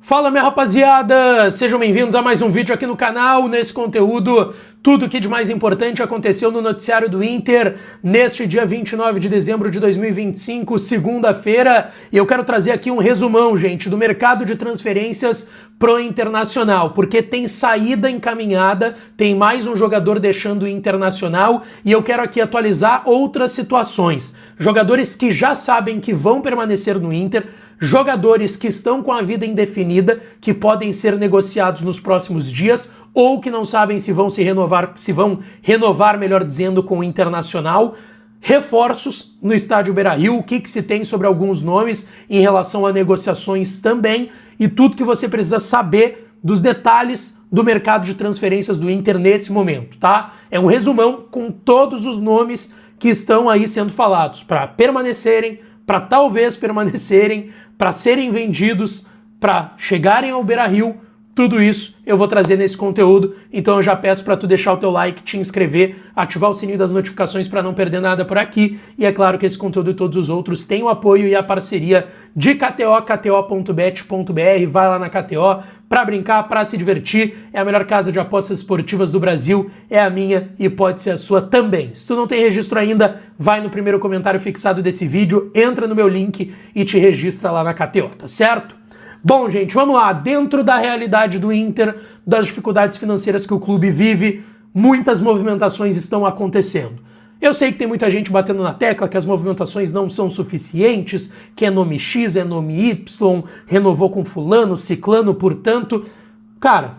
Fala, minha rapaziada! Sejam bem-vindos a mais um vídeo aqui no canal. Nesse conteúdo, tudo que de mais importante aconteceu no noticiário do Inter neste dia 29 de dezembro de 2025, segunda-feira. E eu quero trazer aqui um resumão, gente, do mercado de transferências pro Internacional, porque tem saída encaminhada, tem mais um jogador deixando o Internacional e eu quero aqui atualizar outras situações. Jogadores que já sabem que vão permanecer no Inter, jogadores que estão com a vida indefinida, que podem ser negociados nos próximos dias, ou que não sabem se vão renovar, melhor dizendo, com o Internacional. Reforços no estádio Beira-Rio, o que se tem sobre alguns nomes em relação a negociações também, e tudo que você precisa saber dos detalhes do mercado de transferências do Inter nesse momento, tá? É um resumão com todos os nomes que estão aí sendo falados para permanecerem, para talvez permanecerem, para serem vendidos, para chegarem ao Beira-Rio. Tudo isso eu vou trazer nesse conteúdo, então eu já peço para tu deixar o teu like, te inscrever, ativar o sininho das notificações para não perder nada por aqui, e é claro que esse conteúdo e todos os outros têm o apoio e a parceria de KTO, kto.bet.br, vai lá na KTO para brincar, para se divertir, é a melhor casa de apostas esportivas do Brasil, é a minha e pode ser a sua também. Se tu não tem registro ainda, vai no primeiro comentário fixado desse vídeo, entra no meu link e te registra lá na KTO, tá certo? Bom, gente, vamos lá. Dentro da realidade do Inter, das dificuldades financeiras que o clube vive, muitas movimentações estão acontecendo. Eu sei que tem muita gente batendo na tecla que as movimentações não são suficientes, que é nome X, é nome Y, renovou com fulano, ciclano, portanto... Cara,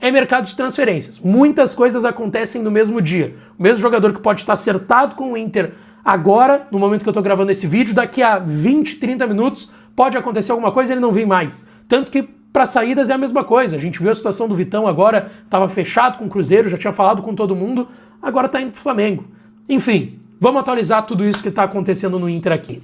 é mercado de transferências. Muitas coisas acontecem no mesmo dia. O mesmo jogador que pode estar acertado com o Inter agora, no momento que eu tô gravando esse vídeo, daqui a 20, 30 minutos... pode acontecer alguma coisa e ele não vem mais. Tanto que para saídas é a mesma coisa. A gente viu a situação do Vitão agora, estava fechado com o Cruzeiro, já tinha falado com todo mundo, agora está indo para o Flamengo. Enfim, vamos atualizar tudo isso que está acontecendo no Inter aqui.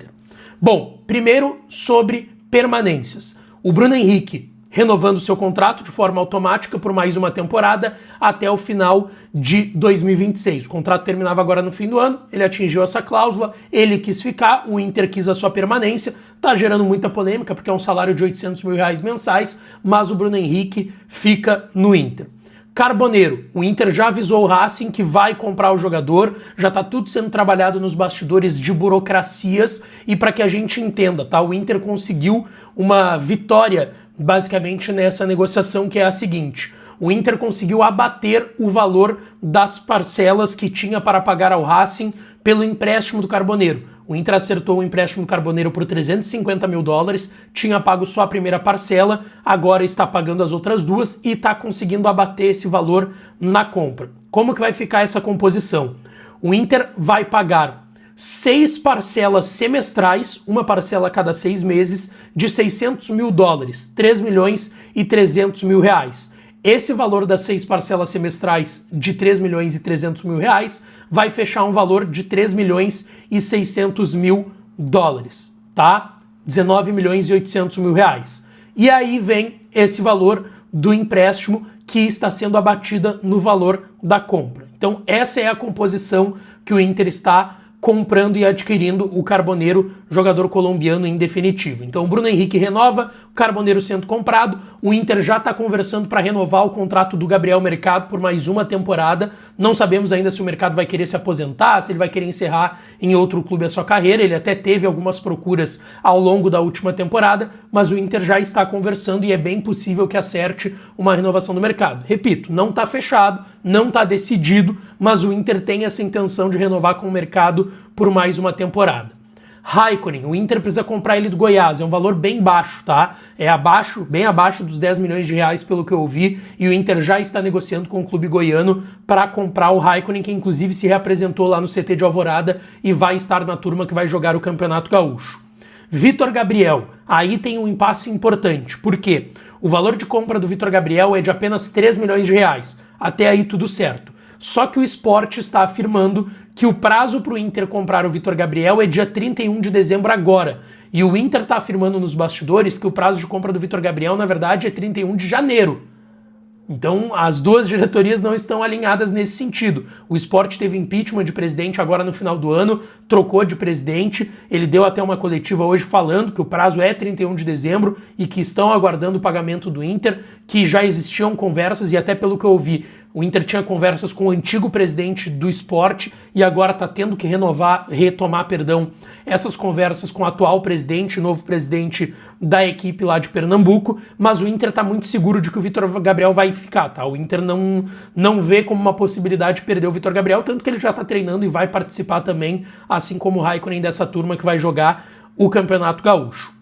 Bom, primeiro sobre permanências. O Bruno Henrique renovando seu contrato de forma automática por mais uma temporada até o final de 2026. O contrato terminava agora no fim do ano, ele atingiu essa cláusula, ele quis ficar, o Inter quis a sua permanência, tá gerando muita polêmica porque é um salário de R$800 mil mensais, mas o Bruno Henrique fica no Inter. Carboneiro, o Inter já avisou o Racing que vai comprar o jogador, já tá tudo sendo trabalhado nos bastidores de burocracias e para que a gente entenda, tá? O Inter conseguiu uma vitória basicamente nessa negociação, que é a seguinte: o Inter conseguiu abater o valor das parcelas que tinha para pagar ao Racing pelo empréstimo do Carboneiro. O Inter acertou o empréstimo do Carboneiro por $350 mil, tinha pago só a primeira parcela, agora está pagando as outras duas e está conseguindo abater esse valor na compra. Como que vai ficar essa composição? O Inter vai pagar 6 parcelas semestrais, uma parcela a cada 6 meses, de $600 mil, R$3.300.000. Esse valor das 6 parcelas semestrais de R$3.300.000 vai fechar um valor de $3.600.000, tá? R$19.800.000. E aí vem esse valor do empréstimo que está sendo abatida no valor da compra. Então essa é a composição que o Inter está comprando e adquirindo o Carboneiro, jogador colombiano em definitivo. Então o Bruno Henrique renova, o Carboneiro sendo comprado, o Inter já está conversando para renovar o contrato do Gabriel Mercado por mais uma temporada. Não sabemos ainda se o Mercado vai querer se aposentar, se ele vai querer encerrar em outro clube a sua carreira. Ele até teve algumas procuras ao longo da última temporada, mas o Inter já está conversando e é bem possível que acerte uma renovação do Mercado. Repito, não está fechado, não está decidido, mas o Inter tem essa intenção de renovar com o Mercado por mais uma temporada. Raikkonen, o Inter precisa comprar ele do Goiás, é um valor bem baixo, tá? É bem abaixo dos R$10 milhões pelo que eu ouvi, e o Inter já está negociando com o clube goiano para comprar o Raikkonen, que inclusive se reapresentou lá no CT de Alvorada e vai estar na turma que vai jogar o Campeonato Gaúcho. Vitor Gabriel, aí tem um impasse importante, por quê? O valor de compra do Vitor Gabriel é de apenas R$3 milhões, até aí tudo certo. Só que o Sport está afirmando que o prazo para o Inter comprar o Vitor Gabriel é dia 31 de dezembro agora. E o Inter está afirmando nos bastidores que o prazo de compra do Vitor Gabriel, na verdade, é 31 de janeiro. Então, as duas diretorias não estão alinhadas nesse sentido. O Sport teve impeachment de presidente agora no final do ano, trocou de presidente, ele deu até uma coletiva hoje falando que o prazo é 31 de dezembro e que estão aguardando o pagamento do Inter, que já existiam conversas e até pelo que eu ouvi, o Inter tinha conversas com o antigo presidente do Sport e agora está tendo que retomar essas conversas com o atual presidente, novo presidente da equipe lá de Pernambuco, mas o Inter está muito seguro de que o Vitor Gabriel vai ficar, tá? O Inter não vê como uma possibilidade de perder o Vitor Gabriel, tanto que ele já está treinando e vai participar também, assim como o Raikkonen dessa turma que vai jogar o Campeonato Gaúcho.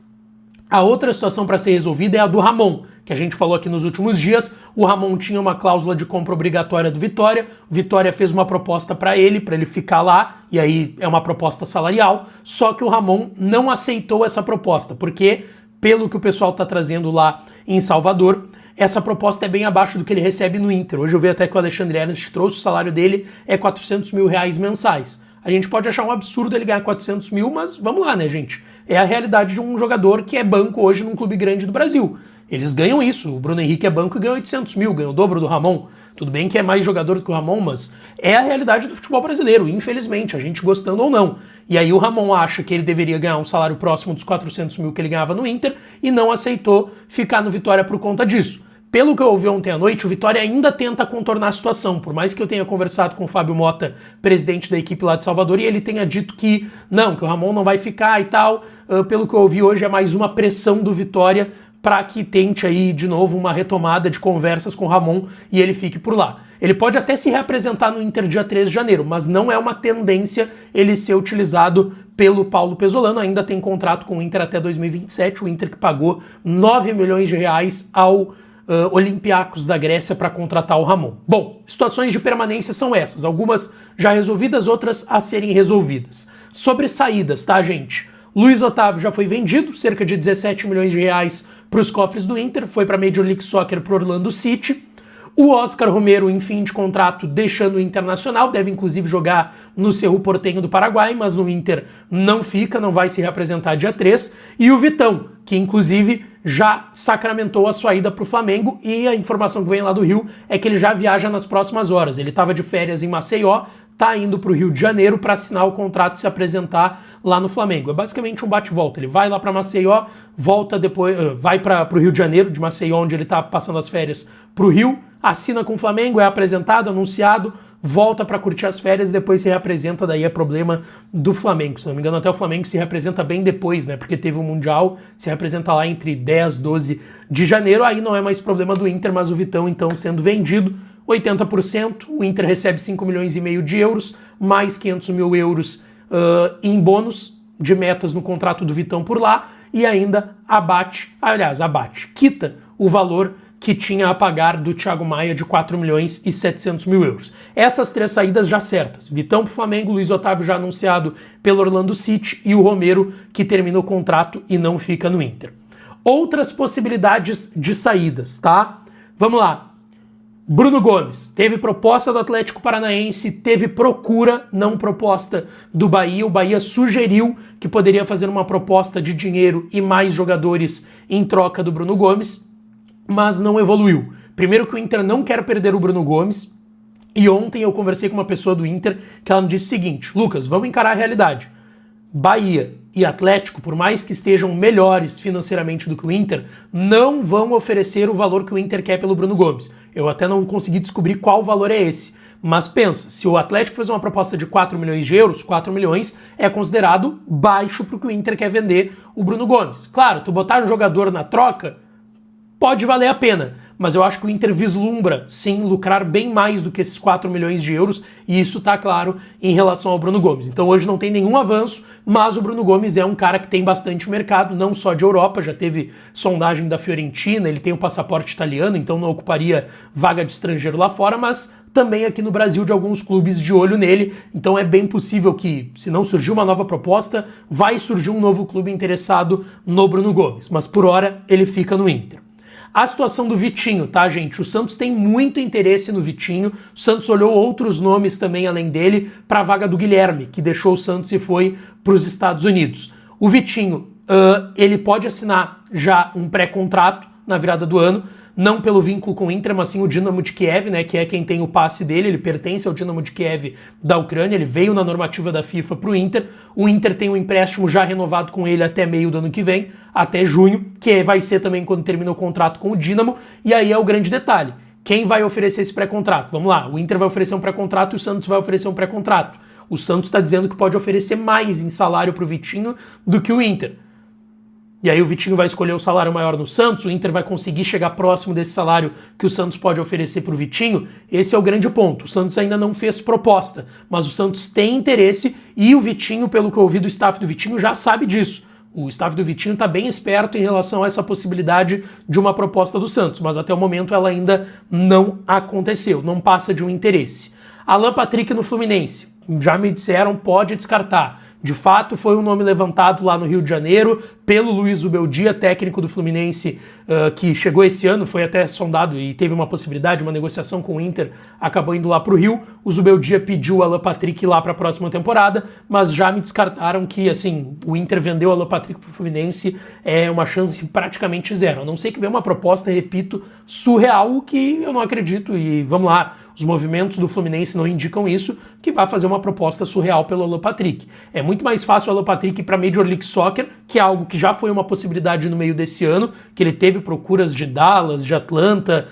A outra situação para ser resolvida é a do Ramon, que a gente falou aqui nos últimos dias. O Ramon tinha uma cláusula de compra obrigatória do Vitória, o Vitória fez uma proposta para ele ficar lá, e aí é uma proposta salarial, só que o Ramon não aceitou essa proposta, porque, pelo que o pessoal está trazendo lá em Salvador, essa proposta é bem abaixo do que ele recebe no Inter. Hoje eu vi até que o Alexandre Ernst trouxe, o salário dele é 400 mil reais mensais. A gente pode achar um absurdo ele ganhar 400 mil, mas vamos lá, né, gente? É a realidade de um jogador que é banco hoje num clube grande do Brasil. Eles ganham isso. O Bruno Henrique é banco e ganha 800 mil, ganha o dobro do Ramon. Tudo bem que é mais jogador do que o Ramon, mas é a realidade do futebol brasileiro, infelizmente, a gente gostando ou não. E aí o Ramon acha que ele deveria ganhar um salário próximo dos 400 mil que ele ganhava no Inter e não aceitou ficar no Vitória por conta disso. Pelo que eu ouvi ontem à noite, o Vitória ainda tenta contornar a situação, por mais que eu tenha conversado com o Fábio Mota, presidente da equipe lá de Salvador, e ele tenha dito que o Ramon não vai ficar e tal. Pelo que eu ouvi hoje, é mais uma pressão do Vitória para que tente aí de novo uma retomada de conversas com o Ramon e ele fique por lá. Ele pode até se reapresentar no Inter dia 3 de janeiro, mas não é uma tendência ele ser utilizado pelo Paulo Pesolano. Ainda tem contrato com o Inter até 2027, o Inter que pagou 9 milhões de reais ao Olympiacos da Grécia para contratar o Ramon. Bom, situações de permanência são essas, algumas já resolvidas, outras a serem resolvidas. Sobre saídas, tá, gente? Luiz Otávio já foi vendido, cerca de 17 milhões de reais para os cofres do Inter, foi para a Major League Soccer para Orlando City. O Oscar Romero, em fim de contrato, deixando o Internacional, deve inclusive jogar no Cerro Porteño do Paraguai, mas no Inter não fica, não vai se representar dia 3. E o Vitão, que inclusive já sacramentou a sua ida para o Flamengo, e a informação que vem lá do Rio é que ele já viaja nas próximas horas. Ele estava de férias em Maceió, tá indo para o Rio de Janeiro para assinar o contrato e se apresentar lá no Flamengo. É basicamente um bate-volta. Ele vai lá para Maceió, volta depois, vai para o Rio de Janeiro, de Maceió, onde ele está passando as férias, para o Rio, assina com o Flamengo, é apresentado, anunciado, volta para curtir as férias e depois se reapresenta, daí é problema do Flamengo. Se não me engano, até o Flamengo se representa bem depois, né? Porque teve o Mundial, se representa lá entre 10 e 12 de janeiro, aí não é mais problema do Inter, mas o Vitão, então, sendo vendido, 80%, o Inter recebe 5 milhões e meio de euros, mais 500 mil euros em bônus de metas no contrato do Vitão por lá, e ainda quita o valor que tinha a pagar do Thiago Maia de 4 milhões e 700 mil euros. Essas três saídas já certas. Vitão pro Flamengo, Luiz Otávio já anunciado pelo Orlando City e o Romero que termina o contrato e não fica no Inter. Outras possibilidades de saídas, tá? Vamos lá. Bruno Gomes, teve proposta do Atlético Paranaense, teve procura, não proposta do Bahia. O Bahia sugeriu que poderia fazer uma proposta de dinheiro e mais jogadores em troca do Bruno Gomes, mas não evoluiu. Primeiro que o Inter não quer perder o Bruno Gomes, e ontem eu conversei com uma pessoa do Inter que ela me disse o seguinte: Lucas, vamos encarar a realidade. Bahia e Atlético, por mais que estejam melhores financeiramente do que o Inter, não vão oferecer o valor que o Inter quer pelo Bruno Gomes. Eu até não consegui descobrir qual valor é esse. Mas pensa, se o Atlético fez uma proposta de 4 milhões de euros, 4 milhões é considerado baixo para o que o Inter quer vender o Bruno Gomes. Claro, tu botar um jogador na troca pode valer a pena, mas eu acho que o Inter vislumbra, sim, lucrar bem mais do que esses 4 milhões de euros, e isso tá claro em relação ao Bruno Gomes. Então hoje não tem nenhum avanço, mas o Bruno Gomes é um cara que tem bastante mercado, não só de Europa, já teve sondagem da Fiorentina, ele tem o passaporte italiano, então não ocuparia vaga de estrangeiro lá fora, mas também aqui no Brasil de alguns clubes de olho nele, então é bem possível que, se não surgir uma nova proposta, vai surgir um novo clube interessado no Bruno Gomes, mas por hora ele fica no Inter. A situação do Vitinho, tá, gente? O Santos tem muito interesse no Vitinho. O Santos olhou outros nomes também, além dele, para a vaga do Guilherme, que deixou o Santos e foi para os Estados Unidos. O Vitinho, ele pode assinar já um pré-contrato na virada do ano. não pelo vínculo com o Inter, mas sim o Dynamo de Kiev, né, que é quem tem o passe dele, ele pertence ao Dynamo de Kiev da Ucrânia, ele veio na normativa da FIFA para o Inter tem um empréstimo já renovado com ele até meio do ano que vem, até junho, que vai ser também quando termina o contrato com o Dynamo, e aí é o grande detalhe. Quem vai oferecer esse pré-contrato? Vamos lá, o Inter vai oferecer um pré-contrato e o Santos vai oferecer um pré-contrato. O Santos está dizendo que pode oferecer mais em salário para o Vitinho do que o Inter. E aí o Vitinho vai escolher o salário maior no Santos, o Inter vai conseguir chegar próximo desse salário que o Santos pode oferecer para o Vitinho. Esse é o grande ponto. O Santos ainda não fez proposta, mas o Santos tem interesse e o Vitinho, pelo que eu ouvi do staff do Vitinho, já sabe disso. O staff do Vitinho está bem esperto em relação a essa possibilidade de uma proposta do Santos, mas até o momento ela ainda não aconteceu, não passa de um interesse. Alan Patrick no Fluminense, já me disseram, pode descartar. De fato, foi um nome levantado lá no Rio de Janeiro pelo Luiz Ubeldia, técnico do Fluminense, que chegou esse ano, foi até sondado e teve uma possibilidade, uma negociação com o Inter, acabou indo lá para o Rio. O Zubeldia pediu o Alan Patrick lá para a próxima temporada, mas já me descartaram que, assim, o Inter vendeu o Alan Patrick para o Fluminense, é uma chance praticamente zero. A não ser que venha uma proposta, repito, surreal, que eu não acredito, e vamos lá, os movimentos do Fluminense não indicam isso, que vai fazer uma proposta surreal pelo Alan Patrick. É muito mais fácil o Alan Patrick ir para a Major League Soccer, que é algo que já foi uma possibilidade no meio desse ano, que ele teve procuras de Dallas, de Atlanta,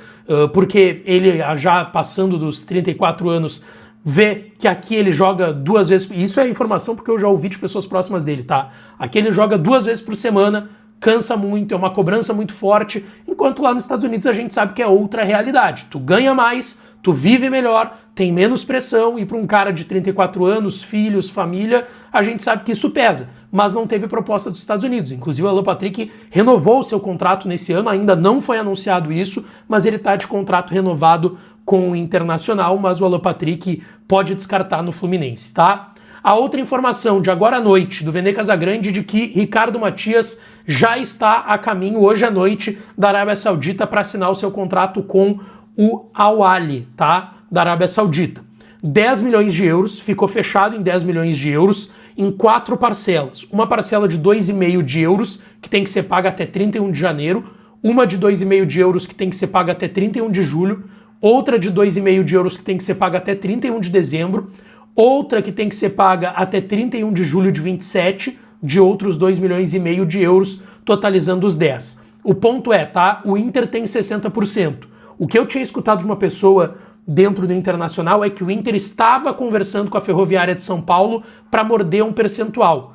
porque ele, já passando dos 34 anos, vê que aqui ele joga 2 vezes... Isso é informação porque eu já ouvi de pessoas próximas dele, tá? Aqui ele joga 2 vezes por semana, cansa muito, é uma cobrança muito forte, enquanto lá nos Estados Unidos a gente sabe que é outra realidade. Tu ganha mais, tu vive melhor, tem menos pressão, e para um cara de 34 anos, filhos, família, a gente sabe que isso pesa, mas não teve proposta dos Estados Unidos. Inclusive o Alan Patrick renovou o seu contrato nesse ano, ainda não foi anunciado isso, mas ele está de contrato renovado com o Internacional, mas o Alan Patrick pode descartar no Fluminense, tá? A outra informação de agora à noite, do Vene Casagrande, de que Ricardo Matias já está a caminho hoje à noite da Arábia Saudita para assinar o seu contrato com o Al-Ahly, tá? Da Arábia Saudita. 10 milhões de euros, ficou fechado em 10 milhões de euros em 4 parcelas. Uma parcela de 2,5 de euros, que tem que ser paga até 31 de janeiro, uma de 2,5 de euros, que tem que ser paga até 31 de julho, outra de 2,5 de euros, que tem que ser paga até 31 de dezembro, outra que tem que ser paga até 31 de julho de 27, de outros 2 milhões e meio de euros, totalizando os 10. O ponto é, tá? O Inter tem 60%. O que eu tinha escutado de uma pessoa dentro do Internacional é que o Inter estava conversando com a Ferroviária de São Paulo para morder um percentual.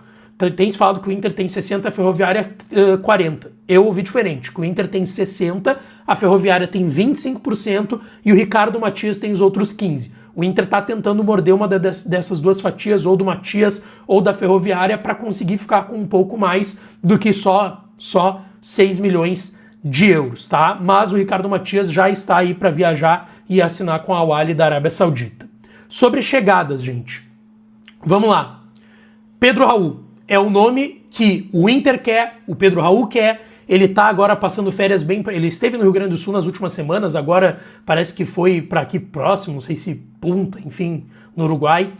Tem se falado que o Inter tem 60%, a Ferroviária 40%. Eu ouvi diferente, que o Inter tem 60%, a Ferroviária tem 25% e o Ricardo Matias tem os outros 15%. O Inter está tentando morder uma dessas duas fatias, ou do Matias ou da Ferroviária, para conseguir ficar com um pouco mais do que só 6 milhões de euros, tá? Mas o Ricardo Matias já está aí para viajar e assinar com a Al-Ahly da Arábia Saudita. Sobre chegadas, gente. Vamos lá. Pedro Raul é o nome que o Inter quer, o Pedro Raul quer. Ele tá agora passando férias bem... Ele esteve no Rio Grande do Sul nas últimas semanas, agora parece que foi para aqui próximo, não sei se Punta, enfim, no Uruguai.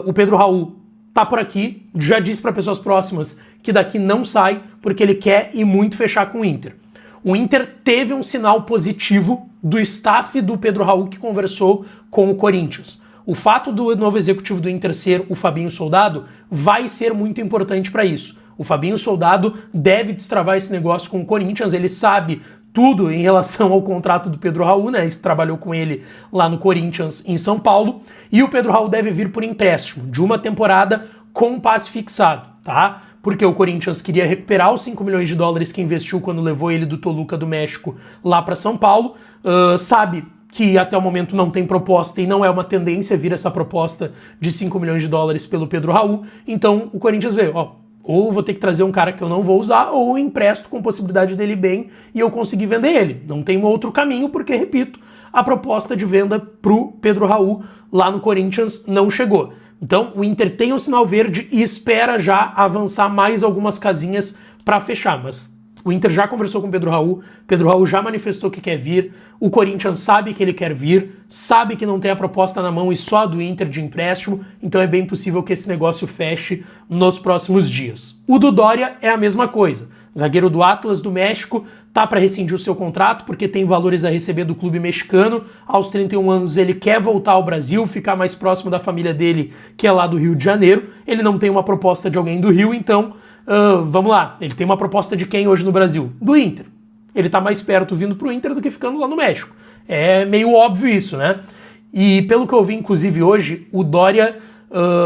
O Pedro Raul tá por aqui, já disse para pessoas próximas que daqui não sai, porque ele quer e muito fechar com o Inter. O Inter teve um sinal positivo do staff do Pedro Raul que conversou com o Corinthians. O fato do novo executivo do Inter ser o Fabinho Soldado vai ser muito importante para isso. O Fabinho Soldado deve destravar esse negócio com o Corinthians, ele sabe tudo em relação ao contrato do Pedro Raul, né? Ele trabalhou com ele lá no Corinthians, em São Paulo, e o Pedro Raul deve vir por empréstimo, de uma temporada com passe fixado, tá? Porque o Corinthians queria recuperar os 5 milhões de dólares que investiu quando levou ele do Toluca do México lá para São Paulo, sabe que até o momento não tem proposta e não é uma tendência vir essa proposta de 5 milhões de dólares pelo Pedro Raul, então o Corinthians veio, ou vou ter que trazer um cara que eu não vou usar, ou eu empresto com possibilidade dele bem e eu conseguir vender ele. Não tem outro caminho, porque, repito, a proposta de venda pro Pedro Raul lá no Corinthians não chegou. Então o Inter tem o sinal verde e espera já avançar mais algumas casinhas para fechar, mas O Inter já conversou com o Pedro Raul já manifestou que quer vir, o Corinthians sabe que ele quer vir, sabe que não tem a proposta na mão e só do Inter de empréstimo, então é bem possível que esse negócio feche nos próximos dias. O do Doria é a mesma coisa. Zagueiro do Atlas do México, tá para rescindir o seu contrato porque tem valores a receber do clube mexicano. Aos 31 anos ele quer voltar ao Brasil, ficar mais próximo da família dele, que é lá do Rio de Janeiro. Ele não tem uma proposta de alguém do Rio, então vamos lá. Ele tem uma proposta de quem hoje no Brasil? Do Inter. Ele tá mais perto vindo pro Inter do que ficando lá no México. É meio óbvio isso, né? E pelo que eu vi, inclusive, hoje, o Doria...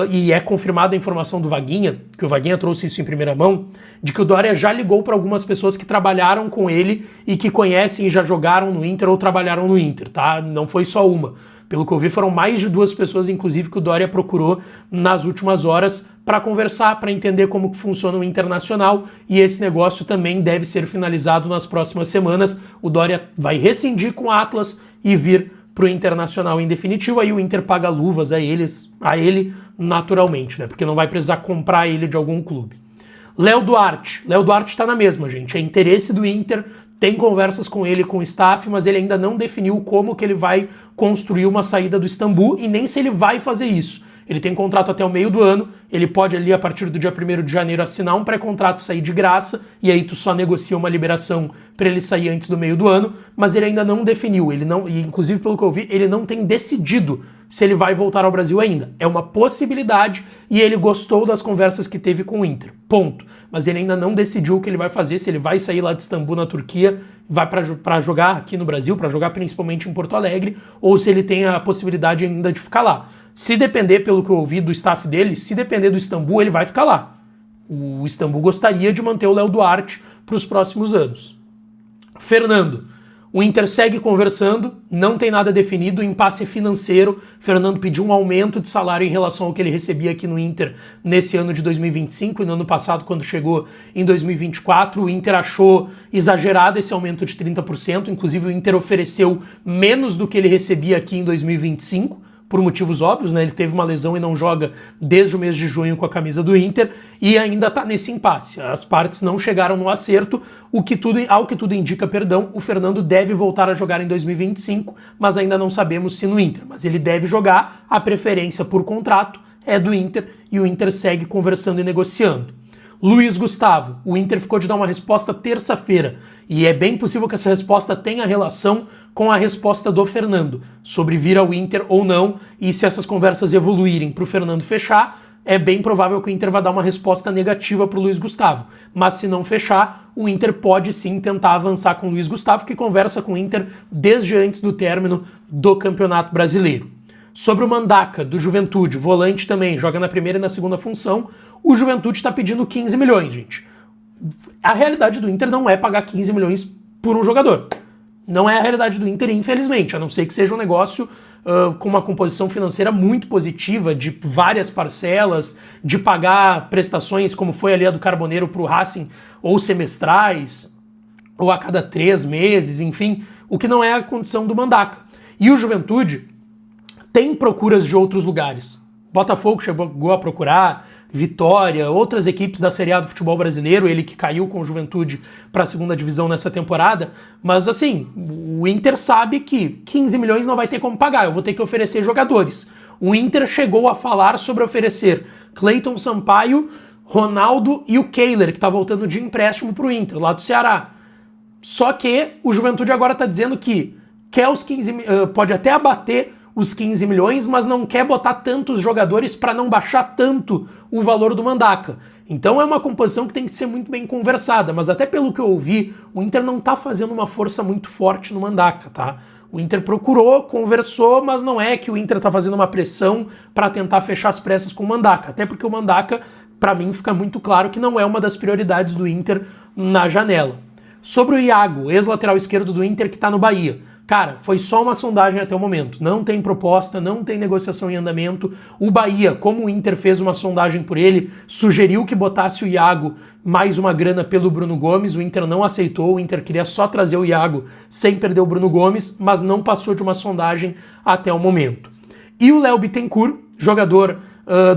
e é confirmada a informação do Vaguinha, que o Vaguinha trouxe isso em primeira mão, de que o Doria já ligou para algumas pessoas que trabalharam com ele e que conhecem e já jogaram no Inter ou trabalharam no Inter, tá? Não foi só uma. Pelo que eu vi, foram mais de 2 pessoas, inclusive, que o Doria procurou nas últimas horas para conversar, para entender como que funciona o Internacional, e esse negócio também deve ser finalizado nas próximas semanas. O Doria vai rescindir com o Atlas e vir pro Internacional em definitivo, aí o Inter paga luvas a ele naturalmente, né? Porque não vai precisar comprar ele de algum clube. Léo Duarte tá na mesma, gente. É interesse do Inter, tem conversas com ele, com o staff, mas ele ainda não definiu como que ele vai construir uma saída do Istambul e nem se ele vai fazer isso. Ele tem contrato até o meio do ano, ele pode ali a partir do dia 1º de janeiro assinar um pré-contrato, sair de graça, e aí tu só negocia uma liberação para ele sair antes do meio do ano, mas ele ainda não definiu, ele não, e inclusive pelo que eu vi, ele não tem decidido se ele vai voltar ao Brasil ainda. É uma possibilidade e ele gostou das conversas que teve com o Inter, ponto. Mas ele ainda não decidiu o que ele vai fazer, se ele vai sair lá de Istambul, na Turquia, vai para jogar aqui no Brasil, para jogar principalmente em Porto Alegre, ou se ele tem a possibilidade ainda de ficar lá. Se depender, pelo que eu ouvi do staff dele, se depender do Istambul, ele vai ficar lá. O Istambul gostaria de manter o Léo Duarte para os próximos anos. Fernando, o Inter segue conversando, não tem nada definido, impasse financeiro. Fernando pediu um aumento de salário em relação ao que ele recebia aqui no Inter nesse ano de 2025 e no ano passado, quando chegou em 2024. O Inter achou exagerado esse aumento de 30%, inclusive o Inter ofereceu menos do que ele recebia aqui em 2025. Por motivos óbvios, né? Ele teve uma lesão e não joga desde o mês de junho com a camisa do Inter e ainda tá nesse impasse. As partes não chegaram no acerto, ao que tudo indica, o Fernando deve voltar a jogar em 2025, mas ainda não sabemos se no Inter. Mas ele deve jogar, a preferência por contrato é do Inter e o Inter segue conversando e negociando. Luiz Gustavo, o Inter ficou de dar uma resposta terça-feira e é bem possível que essa resposta tenha relação com a resposta do Fernando sobre vir ao Inter ou não, e se essas conversas evoluírem para o Fernando fechar, é bem provável que o Inter vai dar uma resposta negativa para o Luiz Gustavo, mas se não fechar, o Inter pode sim tentar avançar com o Luiz Gustavo, que conversa com o Inter desde antes do término do Campeonato Brasileiro. Sobre o Mandaca, do Juventude, volante também, joga na primeira e na segunda função, o Juventude está pedindo 15 milhões, gente. A realidade do Inter não é pagar 15 milhões por um jogador. Não é a realidade do Inter, infelizmente, a não ser que seja um negócio com uma composição financeira muito positiva, de várias parcelas, de pagar prestações como foi ali a do Carboneiro para o Racing, ou semestrais, ou a cada 3 meses, enfim, o que não é a condição do Mandaca. E o Juventude tem procuras de outros lugares. Botafogo chegou a procurar, Vitória, outras equipes da Série A do futebol brasileiro, ele que caiu com o Juventude para a segunda divisão nessa temporada, mas assim, o Inter sabe que 15 milhões não vai ter como pagar, eu vou ter que oferecer jogadores. O Inter chegou a falar sobre oferecer Cleiton Sampaio, Ronaldo e o Kehler, que está voltando de empréstimo para o Inter, lá do Ceará. Só que o Juventude agora está dizendo que quer os 15, pode até abater os 15 milhões, mas não quer botar tantos jogadores para não baixar tanto o valor do Mandaca. Então é uma composição que tem que ser muito bem conversada, mas até pelo que eu ouvi, o Inter não tá fazendo uma força muito forte no Mandaca, tá? O Inter procurou, conversou, mas não é que o Inter tá fazendo uma pressão para tentar fechar as pressas com o Mandaca, até porque o Mandaca, para mim, fica muito claro que não é uma das prioridades do Inter na janela. Sobre o Iago, ex-lateral esquerdo do Inter que tá no Bahia. Cara, foi só uma sondagem até o momento. Não tem proposta, não tem negociação em andamento. O Bahia, como o Inter fez uma sondagem por ele, sugeriu que botasse o Iago mais uma grana pelo Bruno Gomes. O Inter não aceitou, o Inter queria só trazer o Iago sem perder o Bruno Gomes, mas não passou de uma sondagem até o momento. E o Léo Bittencourt, jogador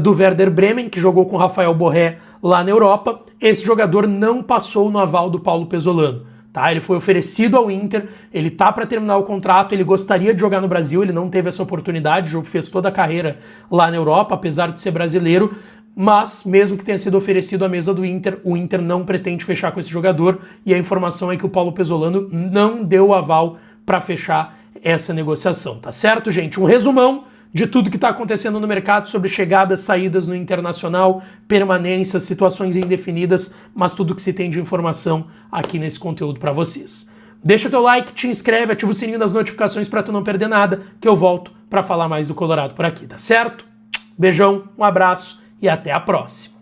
do Werder Bremen, que jogou com Rafael Borré lá na Europa. Esse jogador não passou no aval do Paulo Pezzolano. Tá? Ele foi oferecido ao Inter, ele tá para terminar o contrato, ele gostaria de jogar no Brasil, ele não teve essa oportunidade, fez toda a carreira lá na Europa, apesar de ser brasileiro, mas mesmo que tenha sido oferecido à mesa do Inter, o Inter não pretende fechar com esse jogador, e a informação é que o Paulo Pezzolano não deu o aval para fechar essa negociação, tá certo, gente? Um resumão de tudo que está acontecendo no mercado sobre chegadas, saídas no Internacional, permanências, situações indefinidas, mas tudo que se tem de informação aqui nesse conteúdo para vocês. Deixa teu like, te inscreve, ativa o sininho das notificações para tu não perder nada, que eu volto para falar mais do Colorado por aqui, tá certo? Beijão, um abraço e até a próxima.